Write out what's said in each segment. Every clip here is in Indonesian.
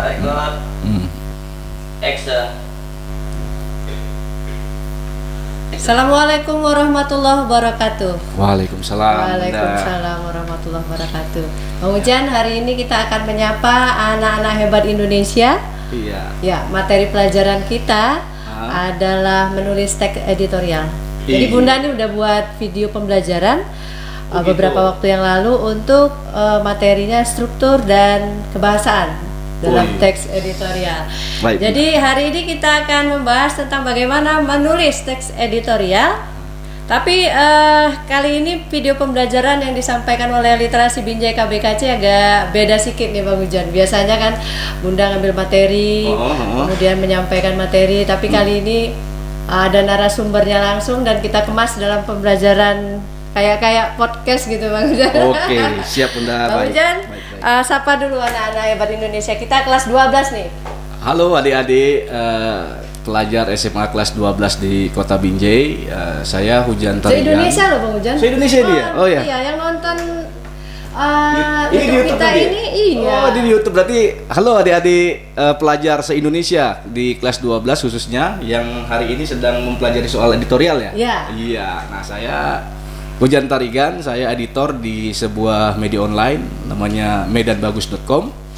record. Action. Assalamualaikum warahmatullahi wabarakatuh. Waalaikumsalam. Waalaikumsalam warahmatullahi wabarakatuh. Bang Ujan, hari ini kita akan menyapa anak-anak hebat Indonesia. Iya. Ya, materi pelajaran kita adalah menulis teks editorial. Jadi Bunda ini udah buat video pembelajaran beberapa waktu yang lalu untuk materinya struktur dan kebahasaan dalam teks editorial. Baik, jadi hari ini kita akan membahas tentang bagaimana menulis teks editorial. Tapi kali ini video pembelajaran yang disampaikan oleh Literasi Binjai KBKC agak beda sedikit nih Bang Ujan. Biasanya kan Bunda ngambil materi, kemudian menyampaikan materi, tapi kali ini ada narasumbernya langsung dan kita kemas dalam pembelajaran kayak podcast gitu Bang Ujan. Oke, siap Bunda. Bang Ujan, sapa dulu anak-anak hebat Indonesia. Kita kelas 12 nih. Halo adik-adik pelajar SMA kelas 12 di Kota Binjai. Saya Hujan Tarigan. Se-Indonesia loh Bang Ujan. Se-Indonesia dia? Oh ya? Iya, yang nonton ini di YouTube kita tadi? ini iya. Oh, di YouTube berarti. Halo adik-adik pelajar se-Indonesia di kelas 12 khususnya yang hari ini sedang mempelajari soal editorial ya? Iya. Iya. Nah, saya Hujan Tarigan, saya editor di sebuah media online namanya medanbagus.com.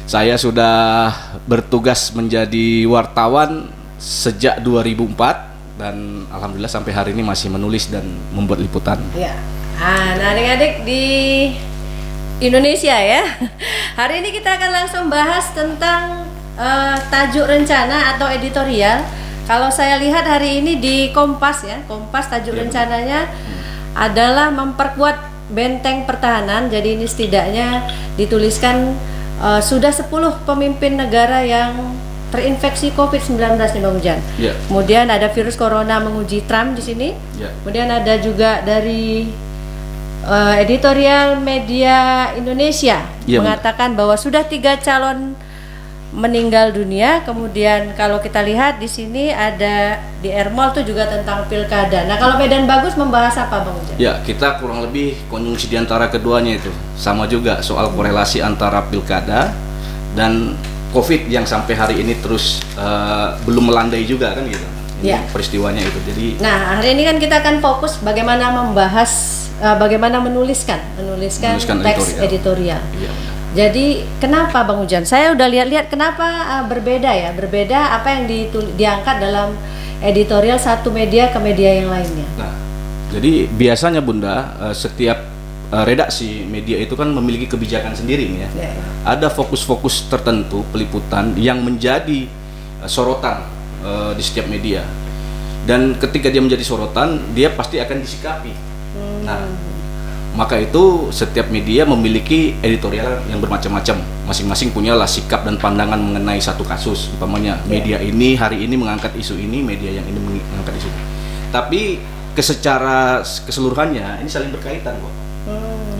Saya sudah bertugas menjadi wartawan sejak 2004 dan alhamdulillah sampai hari ini masih menulis dan membuat liputan. Iya. Nah, adik-adik di Indonesia ya. Hari ini kita akan langsung bahas tentang tajuk rencana atau editorial. Kalau saya lihat hari ini di Kompas ya, Kompas tajuk rencananya adalah memperkuat benteng pertahanan. Jadi ini setidaknya dituliskan sudah 10 pemimpin negara yang terinfeksi COVID-19 nih Bang Ujan. Ya. Kemudian ada virus corona menguji Trump di sini. Ya. Kemudian ada juga dari editorial media Indonesia mengatakan bahwa sudah 3 calon meninggal dunia. Kemudian kalau kita lihat di sini ada di Ermol tuh juga tentang pilkada. Nah, kalau Medan Bagus membahas apa Bang Ujan? Ya, kita kurang lebih konjungsi di antara keduanya itu. Sama juga soal korelasi antara pilkada dan COVID yang sampai hari ini terus belum melandai juga kan gitu. Ini peristiwanya itu. Jadi hari ini kan kita akan fokus bagaimana membahas bagaimana menuliskan teks editorial. Iya, jadi kenapa Bang Ujan? Saya udah lihat-lihat kenapa berbeda ya. Berbeda apa yang diangkat dalam editorial satu media ke media yang lainnya. Nah, jadi biasanya Bunda setiap redaksi media itu kan memiliki kebijakan sendiri nih ya. Ada fokus-fokus tertentu peliputan yang menjadi sorotan di setiap media. Dan ketika dia menjadi sorotan, dia pasti akan disikapi. Nah, maka itu setiap media memiliki editorial yang bermacam-macam. Masing-masing punyalah sikap dan pandangan mengenai satu kasus. Umpamanya media ini hari ini mengangkat isu ini, media yang ini mengangkat isu ini. Tapi secara keseluruhannya ini saling berkaitan kok.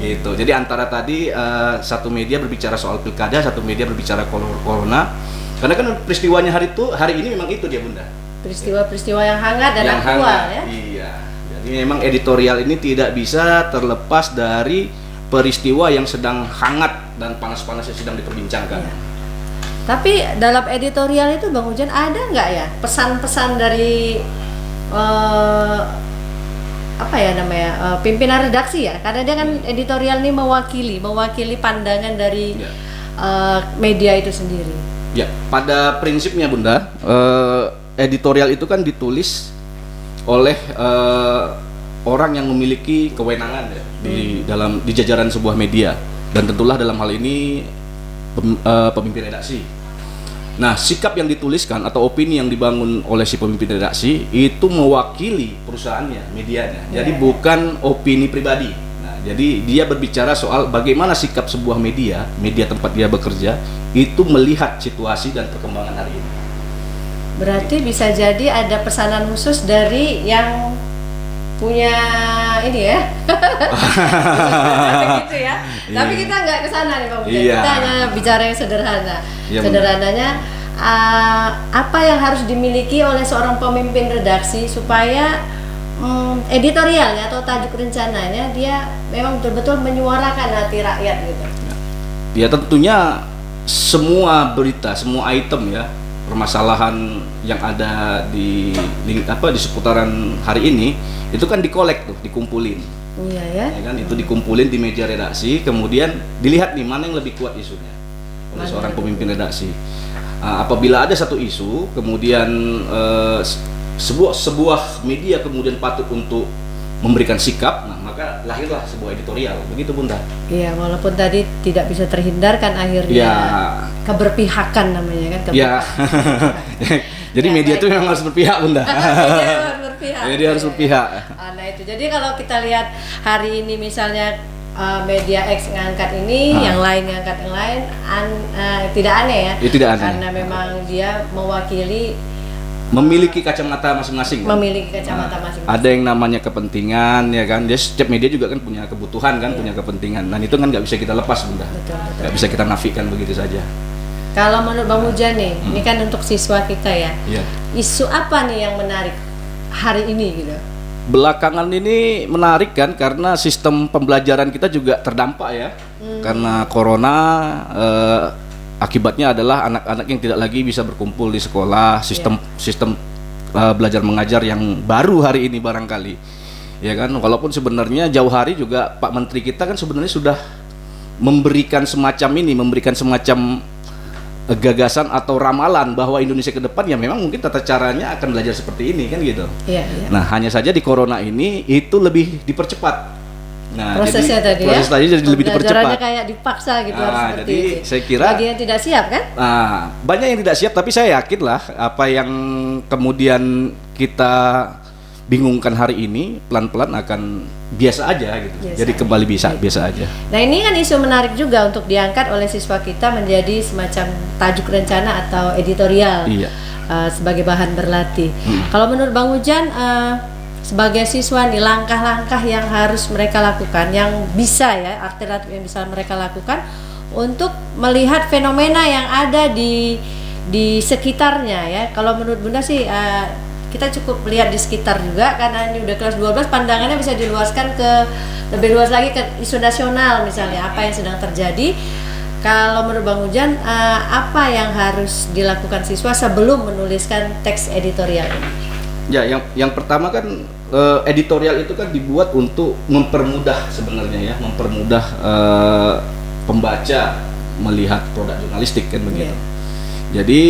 Gitu. Jadi antara tadi satu media berbicara soal pilkada, satu media berbicara corona. Karena kan peristiwanya hari ini memang itu dia Bunda. Peristiwa-peristiwa yang hangat dan aktual ya. Iya. Jadi memang editorial ini tidak bisa terlepas dari peristiwa yang sedang hangat dan panas-panas yang sedang diperbincangkan. Ya. Tapi dalam editorial itu Bang Ujan ada nggak ya pesan-pesan dari pimpinan redaksi ya? Karena dia kan editorial ini mewakili pandangan dari media itu sendiri. Ya, pada prinsipnya Bunda, editorial itu kan ditulis oleh orang yang memiliki kewenangan ya di jajaran sebuah media, dan tentulah dalam hal ini pemimpin redaksi. Nah, sikap yang dituliskan atau opini yang dibangun oleh si pemimpin redaksi itu mewakili perusahaannya, medianya. Jadi bukan opini pribadi. Nah, jadi dia berbicara soal bagaimana sikap sebuah media tempat dia bekerja itu melihat situasi dan perkembangan hari ini. Berarti bisa jadi ada pesanan khusus dari yang punya ini ya. Gitu ya. Tapi kita nggak ke sana nih Bang Ujan. Kita hanya bicara yang sederhana. Sederhananya apa yang harus dimiliki oleh seorang pemimpin redaksi supaya editorialnya atau tajuk rencananya dia memang betul-betul menyuarakan hati rakyat gitu. Ya tentunya semua berita, semua item ya, permasalahan yang ada di seputaran hari ini itu kan dikolek tuh, dikumpulin. Iya ya. Ya kan, itu dikumpulin di meja redaksi, kemudian dilihat nih mana yang lebih kuat isunya oleh seorang pemimpin redaksi. Apabila ada satu isu, kemudian sebuah media kemudian patut untuk memberikan sikap, nah maka lahirlah sebuah editorial, begitu Bunda. Iya, walaupun tadi tidak bisa terhindarkan akhirnya Ya. keberpihakan namanya kan. Ya, jadi Ya, media baik. itu memang harus berpihak Bunda. Media harus berpihak. Media harus berpihak. Nah itu, jadi kalau kita lihat hari ini misalnya media X ngangkat ini, yang lain ngangkat yang lain, tidak aneh ya. Ya, tidak aneh. Karena memang dia mewakili, Memiliki kacamata masing-masing. Kan? memiliki kacamata masing-masing. Ada yang namanya kepentingan, ya kan. Dia setiap media juga kan punya kebutuhan kan, punya kepentingan. Dan itu kan nggak bisa kita lepas Bunda. Betul, betul. Nggak bisa kita nafikan begitu saja. Kalau menurut Bang Hujan nih, ini kan untuk siswa kita ya. Iya. Isu apa nih yang menarik hari ini gitu? Belakangan ini menarik kan karena sistem pembelajaran kita juga terdampak ya. Karena corona, akibatnya adalah anak-anak yang tidak lagi bisa berkumpul di sekolah, sistem belajar mengajar yang baru hari ini barangkali. Ya kan, walaupun sebenarnya jauh hari juga Pak Menteri kita kan sebenarnya sudah memberikan semacam gagasan atau ramalan bahwa Indonesia ke depan ya memang mungkin tata caranya akan belajar seperti ini kan gitu. Iya, iya. Nah, hanya saja di corona ini itu lebih dipercepat. Nah, Prosesnya tadi ya. proses tadi jadi lebih Pembelajarannya dipercepat. kayak dipaksa gitu, harus seperti Jadi itu. saya kira Bagi yang tidak siap kan? banyak yang tidak siap, tapi saya yakin lah apa yang kemudian kita bingungkan hari ini pelan-pelan akan biasa aja gitu. Biasa Jadi aja. kembali biasa Baik. aja. Nah ini kan isu menarik juga untuk diangkat oleh siswa kita menjadi semacam tajuk rencana atau editorial. Iya. Sebagai bahan berlatih. Kalau menurut Bang Hujan, sebagai siswa nih langkah-langkah yang harus mereka lakukan, yang bisa ya, alternatif yang bisa mereka lakukan untuk melihat fenomena yang ada di sekitarnya ya. Kalau menurut Bunda sih kita cukup lihat di sekitar juga, karena ini udah kelas 12, pandangannya bisa diluaskan ke lebih luas lagi ke isu nasional misalnya, apa yang sedang terjadi. Kalau menurut Bang Hujan, apa yang harus dilakukan siswa sebelum menuliskan teks editorial ini? Ya, yang pertama kan editorial itu kan dibuat untuk mempermudah sebenarnya ya, mempermudah pembaca melihat produk jurnalistik kan begitu. Jadi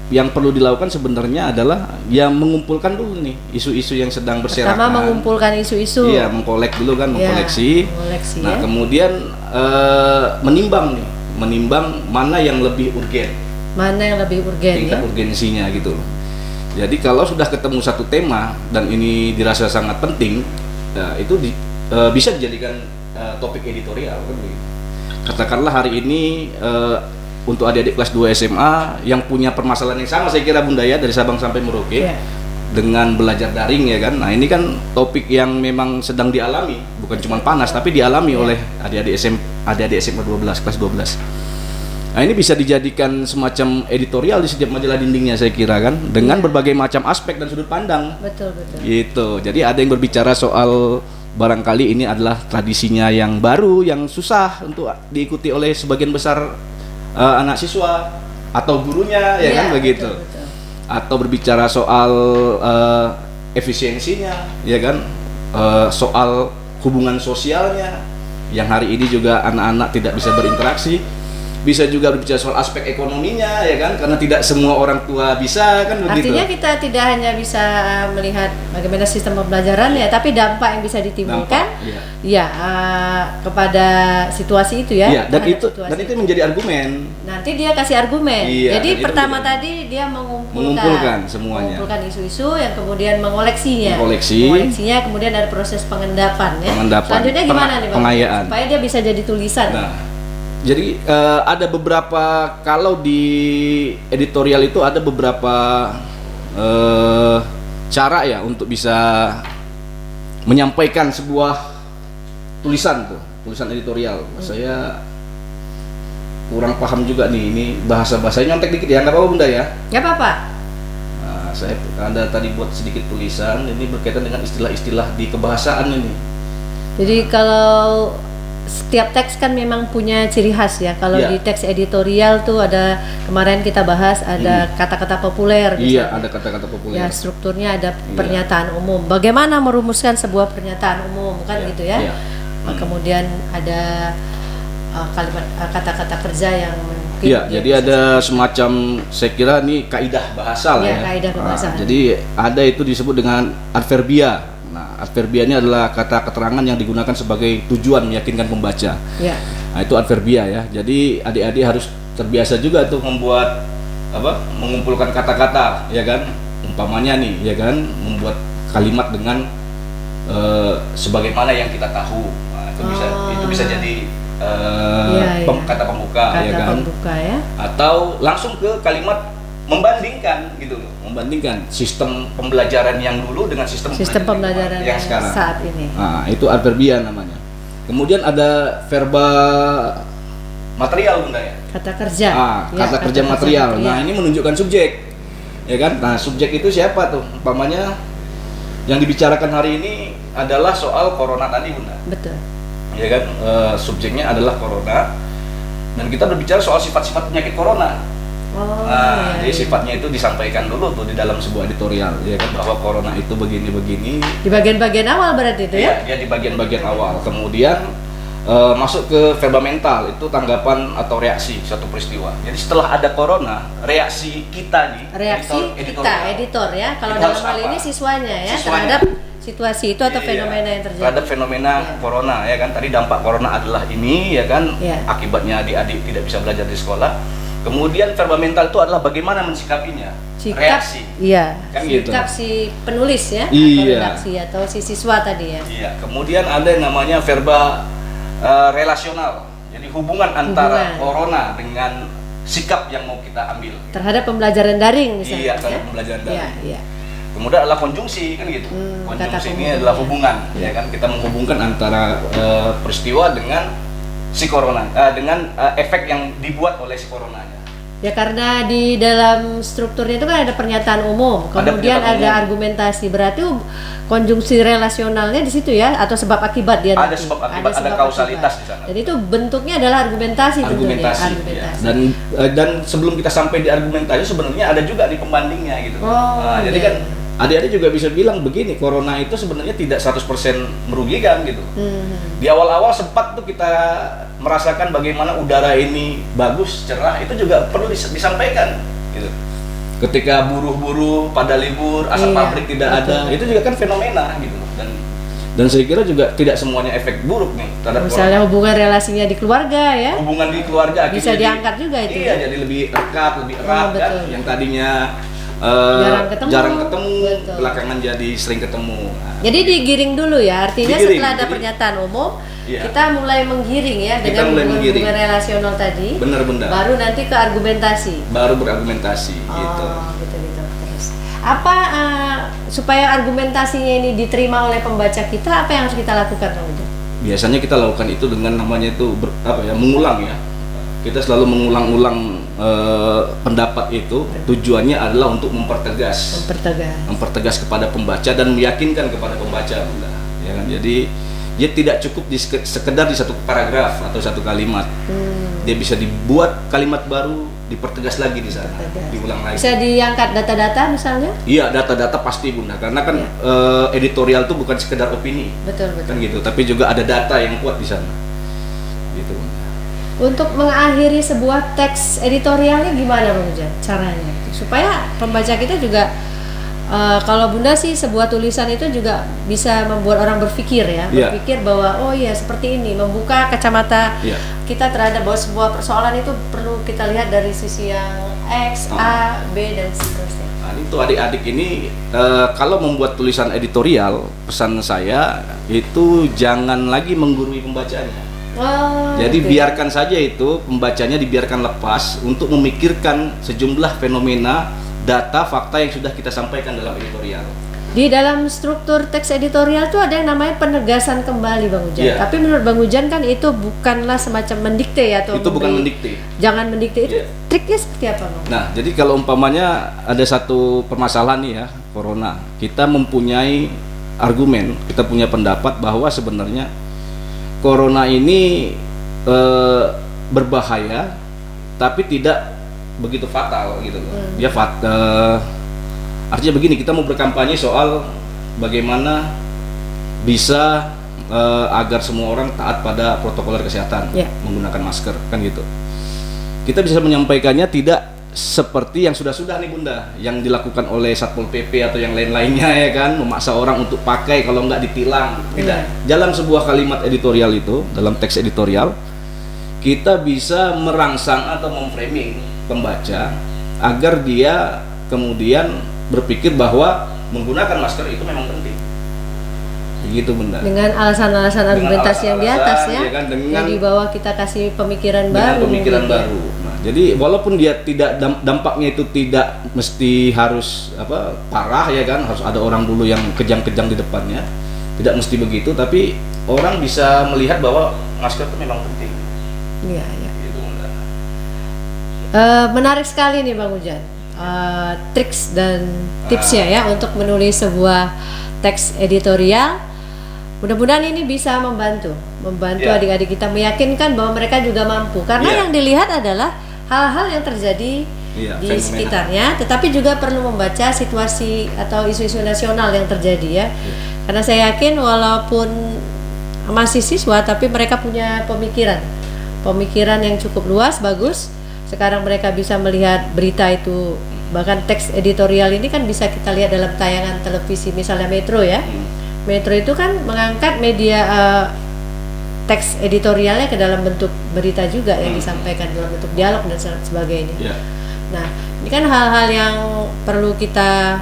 yang perlu dilakukan sebenarnya adalah ya mengumpulkan dulu nih isu-isu yang sedang berserakan. Pertama mengumpulkan isu-isu. Iya, mengkolek dulu kan, mengkoleksi. Mengoleksi, Nah, ya. kemudian menimbang mana yang lebih urgen. Mana yang lebih urgen Tingkat ya? urgensinya gitu loh. Jadi kalau sudah ketemu satu tema dan ini dirasa sangat penting, ya, itu bisa dijadikan topik editorial kan begitu. Katakanlah hari ini untuk adik-adik kelas 2 SMA yang punya permasalahan yang sama, saya kira Bunda ya, dari Sabang sampai Merauke, Iya. dengan belajar daring ya kan. Nah, ini kan topik yang memang sedang dialami, bukan cuma panas tapi dialami oleh adik-adik SMA 12 kelas 12. Nah, ini bisa dijadikan semacam editorial di setiap majalah dindingnya saya kira kan, dengan berbagai macam aspek dan sudut pandang. Betul, betul. Gitu. Jadi ada yang berbicara soal barangkali ini adalah tradisinya yang baru, yang susah untuk diikuti oleh sebagian besar anak siswa atau gurunya ya kan begitu. Betul, betul. Atau berbicara soal efisiensinya ya kan, soal hubungan sosialnya yang hari ini juga anak-anak tidak bisa berinteraksi. Bisa juga berbicara soal aspek ekonominya ya kan, karena tidak semua orang tua bisa kan begitu. Artinya kita tidak hanya bisa melihat bagaimana sistem pembelajaran ya, tapi dampak yang bisa ditimbulkan kepada situasi itu ya. Iya, dan terhadap itu situasi. dan itu menjadi argumen. Nanti dia kasih argumen. Iya, Jadi dan itu pertama menjadi- tadi dia Mengumpulkan semuanya. mengumpulkan isu-isu yang kemudian mengoleksinya. Mengkoleksi. Mengoleksinya, kemudian ada proses pengendapan ya. Pengendapan. Selanjutnya gimana nih Bang? Pengayaan. Supaya dia bisa jadi tulisan. Nah, jadi ada beberapa, kalau di editorial itu ada beberapa cara ya untuk bisa menyampaikan sebuah tulisan editorial. Saya kurang paham juga nih, ini bahasa-bahasanya nyontek dikit ya, nggak apa-apa Bunda ya. Nggak apa-apa. Nah, Anda tadi buat sedikit tulisan, ini berkaitan dengan istilah-istilah di kebahasaan ini. Jadi kalau setiap teks kan memang punya ciri khas ya. Kalau Iya. di teks editorial tuh ada, kemarin kita bahas ada kata-kata populer Iya, misalnya. ada kata-kata populer. Ya, strukturnya ada pernyataan umum. Bagaimana merumuskan sebuah pernyataan umum kan Iya, gitu ya. iya. Kemudian ada kalimat kata-kata kerja yang mungkin Iya, dia jadi bisa ada semacam, saya kira ini kaidah bahasa lah Iya, ya. kaidah bahasa. Jadi ada itu disebut dengan adverbia. Nah, adverbia ini adalah kata keterangan yang digunakan sebagai tujuan meyakinkan pembaca. ya. Nah, itu adverbia ya. Jadi adik-adik harus terbiasa juga tuh membuat mengumpulkan kata-kata, ya kan? Umpamanya nih, ya kan, membuat kalimat dengan sebagaimana yang kita tahu. Nah, itu bisa jadi Iya, iya. kata pembuka, ya Kata kan? pembuka ya. Atau langsung ke kalimat membandingkan gitu loh, membandingkan sistem pembelajaran yang dulu dengan sistem Pembelajaran yang sekarang. saat ini. Nah, itu adverbia namanya. Kemudian ada verba material, Bunda ya. Kata kerja. Ya, Kata kerja material. Nah, ini menunjukkan subjek. Ya kan? Nah, subjek itu siapa tuh? Umpamanya yang dibicarakan hari ini adalah soal corona tadi, Bunda. Betul. Ya kan? Subjeknya adalah corona. Dan kita berbicara soal sifat-sifat penyakit corona. Oh, Nah, iya, jadi iya. sifatnya itu disampaikan dulu tuh di dalam sebuah editorial, ya kan, bahwa corona itu begini-begini. Di bagian-bagian awal berarti itu ya? Ya di bagian-bagian awal. Kemudian masuk ke verba mental, itu tanggapan atau reaksi suatu peristiwa. Jadi setelah ada corona, reaksi kita nih, Reaksi editor ya. Kalau Itu dalam harus hal apa? ini siswanya ya, Siswanya. terhadap situasi itu atau Iya, fenomena yang terjadi. terhadap fenomena corona, ya kan. Tadi dampak corona adalah ini, ya kan. Iya. Akibatnya adik-adik tidak bisa belajar di sekolah. Kemudian verba mental itu adalah bagaimana mensikapinya, reaksi. Iya. Kan gitu. Sikap si penulis ya, atau Iya. redaksi atau si siswa tadi ya. Iya, kemudian ada yang namanya verba relasional. Jadi hubungan antara Hubungan. corona dengan sikap yang mau kita ambil. Terhadap pembelajaran daring misalnya. Iya, ya? terhadap pembelajaran daring. Iya, iya. Kemudian adalah konjungsi kan gitu. kata Konjungsi ini penghubung. adalah hubungan, ya kan, kita menghubungkan antara peristiwa dengan si corona, dengan efek yang dibuat oleh si coronanya. Ya karena di dalam strukturnya itu kan ada pernyataan umum, Ada kemudian pernyataan ada umum. argumentasi. Berarti konjungsi relasionalnya di situ ya, atau sebab akibat dia Ada nanti. sebab akibat, ada kausalitas di sana. Jadi itu bentuknya adalah argumentasi tentunya. Argumentasi, ya. Dan sebelum kita sampai di argumentasi sebenarnya ada juga di pembandingnya gitu. Oh, Nah, jadi iya. kan adik-adik juga bisa bilang begini, corona itu sebenarnya tidak 100% merugikan gitu. Di awal-awal sempat tuh kita merasakan bagaimana udara ini bagus, cerah, itu juga perlu disampaikan gitu. Ketika buruh-buruh pada libur, asap Iya, pabrik tidak ada, itu juga kan fenomena gitu. Dan saya kira juga tidak semuanya efek buruk nih terhadap Misalnya hubungan relasinya di keluarga ya. hubungan di keluarga Bisa akhirnya diangkat juga itu Iya, ya? jadi lebih dekat, lebih erat kan. betul. Yang tadinya Jarang ketemu. Betul. belakangan jadi sering ketemu. Nah, Jadi digiring dulu ya, artinya Digiring, setelah ada jadi- pernyataan umum, Iya. kita mulai menggiring ya Kita dengan mulai menggiring. hubungan relasional tadi. benar-benar Baru nanti ke argumentasi. baru berargumentasi gitu. Oh, gitu. Terus apa supaya argumentasinya ini diterima oleh pembaca kita, apa yang harus kita lakukan, Bang Ujo? Biasanya kita lakukan itu dengan namanya itu mengulang ya. Kita selalu mengulang-ulang pendapat itu, tujuannya adalah untuk mempertegas kepada pembaca dan meyakinkan kepada pembaca, Bunda. Ya kan? Jadi dia tidak cukup sekedar di satu paragraf atau satu kalimat. Dia bisa dibuat kalimat baru, dipertegas lagi di sana, diulang lagi. Bisa diangkat data-data misalnya? Iya, data-data pasti, Bunda, karena kan editorial itu bukan sekedar opini, Betul. kan gitu, tapi juga ada data yang kuat di sana, gitu, Bunda. Untuk mengakhiri sebuah teks editorialnya gimana, Bang Ujo? Caranya supaya pembaca kita juga kalau Bunda sih sebuah tulisan itu juga bisa membuat orang berpikir ya, Iya. berpikir bahwa oh iya seperti ini, membuka kacamata Iya. kita terhadap bahwa sebuah persoalan itu perlu kita lihat dari sisi yang X, A, B dan seterusnya. Nah, itu adik-adik ini kalau membuat tulisan editorial, pesan saya itu jangan lagi menggurui pembacanya. Oh, Jadi oke. biarkan saja itu pembacanya dibiarkan lepas untuk memikirkan sejumlah fenomena, data, fakta yang sudah kita sampaikan dalam editorial. Di dalam struktur teks editorial tuh ada yang namanya penegasan kembali, Bang Ujan. Iya. Tapi menurut Bang Ujan kan itu bukanlah semacam mendikte ya, atau Itu bukan memberi- mendikte. Jangan mendikte itu. Iya. Triknya seperti apa, Bang? Nah, jadi kalau umpamanya ada satu permasalahan nih ya, corona, kita mempunyai argumen, kita punya pendapat bahwa sebenarnya corona ini berbahaya, tapi tidak begitu fatal gitu loh. Dia artinya begini, kita mau berkampanye soal bagaimana bisa agar semua orang taat pada protokol kesehatan, menggunakan masker, kan gitu. Kita bisa menyampaikannya tidak seperti yang sudah-sudah nih Bunda, yang dilakukan oleh Satpol PP atau yang lain-lainnya ya kan, memaksa orang untuk pakai kalau nggak ditilang. Tidak. Dalam sebuah kalimat editorial itu, dalam teks editorial, kita bisa merangsang atau memframing pembaca agar dia kemudian berpikir bahwa menggunakan masker itu memang penting. Begitu Bunda. Dengan alasan-alasan argumentasi yang di atas ya, kan, yang di bawah kita kasih pemikiran baru. Pemikiran baru. Nah, jadi walaupun dia tidak dampaknya itu tidak mesti harus parah ya kan, harus ada orang dulu yang kejang-kejang di depannya. Tidak mesti begitu, tapi orang bisa melihat bahwa masker itu memang penting. Iya, iya. Gitu, Bunda. Menarik sekali nih Bang Ujan. Triks dan tipsnya ya untuk menulis sebuah teks editorial. Mudah-mudahan ini bisa membantu adik-adik kita, meyakinkan bahwa mereka juga mampu, karena yang dilihat adalah hal-hal yang terjadi di fenomena sekitarnya, tetapi juga perlu membaca situasi atau isu-isu nasional yang terjadi ya. Karena saya yakin walaupun masih siswa, tapi mereka punya pemikiran yang cukup luas, bagus. Sekarang mereka bisa melihat berita itu, bahkan teks editorial ini kan bisa kita lihat dalam tayangan televisi, misalnya Metro ya. Metro itu kan mengangkat media teks editorialnya ke dalam bentuk berita juga yang disampaikan dalam bentuk dialog dan sebagainya. Nah, ini kan hal-hal yang perlu kita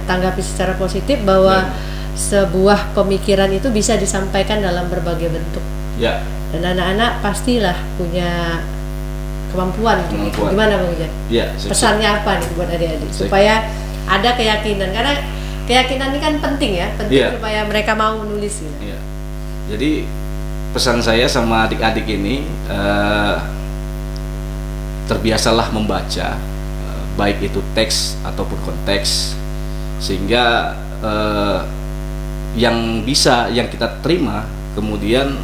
tanggapi secara positif, bahwa sebuah pemikiran itu bisa disampaikan dalam berbagai bentuk. Dan anak-anak pastilah punya kemampuan. Gimana Bang Ujan? Pesannya apa nih buat adik-adik supaya ada keyakinan, karena keyakinan ini kan penting ya, supaya mereka mau menulis gitu. Jadi pesan saya sama adik-adik ini, terbiasalah membaca, baik itu teks ataupun konteks, sehingga yang kita terima kemudian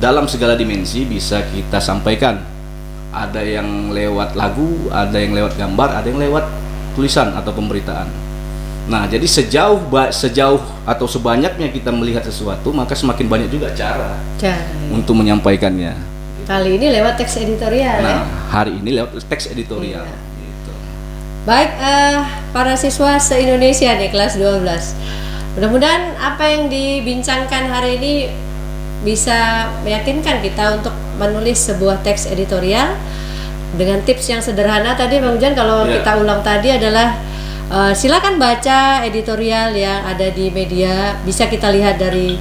dalam segala dimensi bisa kita sampaikan. Ada yang lewat lagu, ada yang lewat gambar, ada yang lewat tulisan atau pemberitaan. Nah, jadi sejauh atau sebanyaknya kita melihat sesuatu, maka semakin banyak juga cara untuk menyampaikannya. Kali ini lewat teks editorial. Nah, hari ini lewat teks editorial. Gitu. Baik, para siswa se-Indonesia nih kelas 12. Mudah-mudahan apa yang dibincangkan hari ini bisa meyakinkan kita untuk menulis sebuah teks editorial dengan tips yang sederhana tadi Bang Ujan. Kalau kita ulang tadi adalah silakan baca editorial yang ada di media, bisa kita lihat dari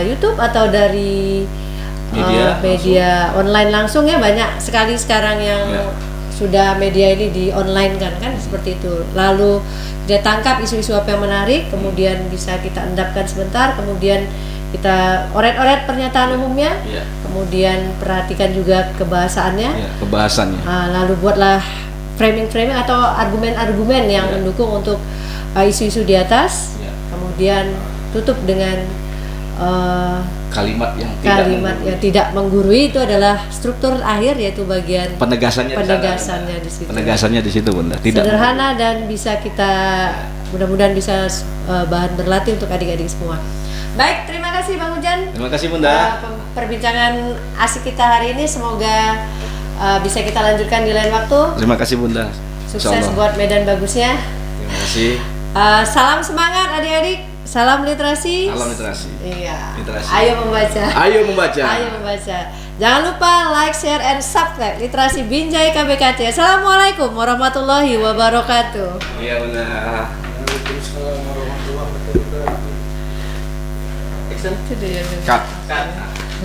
YouTube atau dari media online langsung ya. Banyak sekali sekarang yang sudah media ini di online kan seperti itu. Lalu dia tangkap isu-isu apa yang menarik, kemudian bisa kita endapkan sebentar, kemudian kita oret-oret pernyataan umumnya, kemudian perhatikan juga kebahasaannya. Lalu buatlah framing atau argumen-argumen yang mendukung untuk isu-isu di atas. Kemudian tutup dengan kalimat yang tidak menggurui. Itu adalah struktur akhir, yaitu bagian penegasannya di situ. Penegasannya di situ Bunda. Sederhana dan bisa kita mudah-mudahan bisa bahan berlatih untuk adik-adik semua. Baik, terima kasih Bang Ujan. Terima kasih Bunda. Perbincangan asik kita hari ini semoga bisa kita lanjutkan di lain waktu. Terima kasih Bunda. Sukses buat medan bagusnya. Terima kasih. Salam semangat adik-adik. Salam literasi. Salam literasi. Iya. Literasi. Ayo membaca. Ayo membaca. Ayo membaca. Jangan lupa like, share, and subscribe Literasi Binjai KBKT. Assalamualaikum warahmatullahi wabarakatuh. Iya benar. Action. Itu dia. Cut.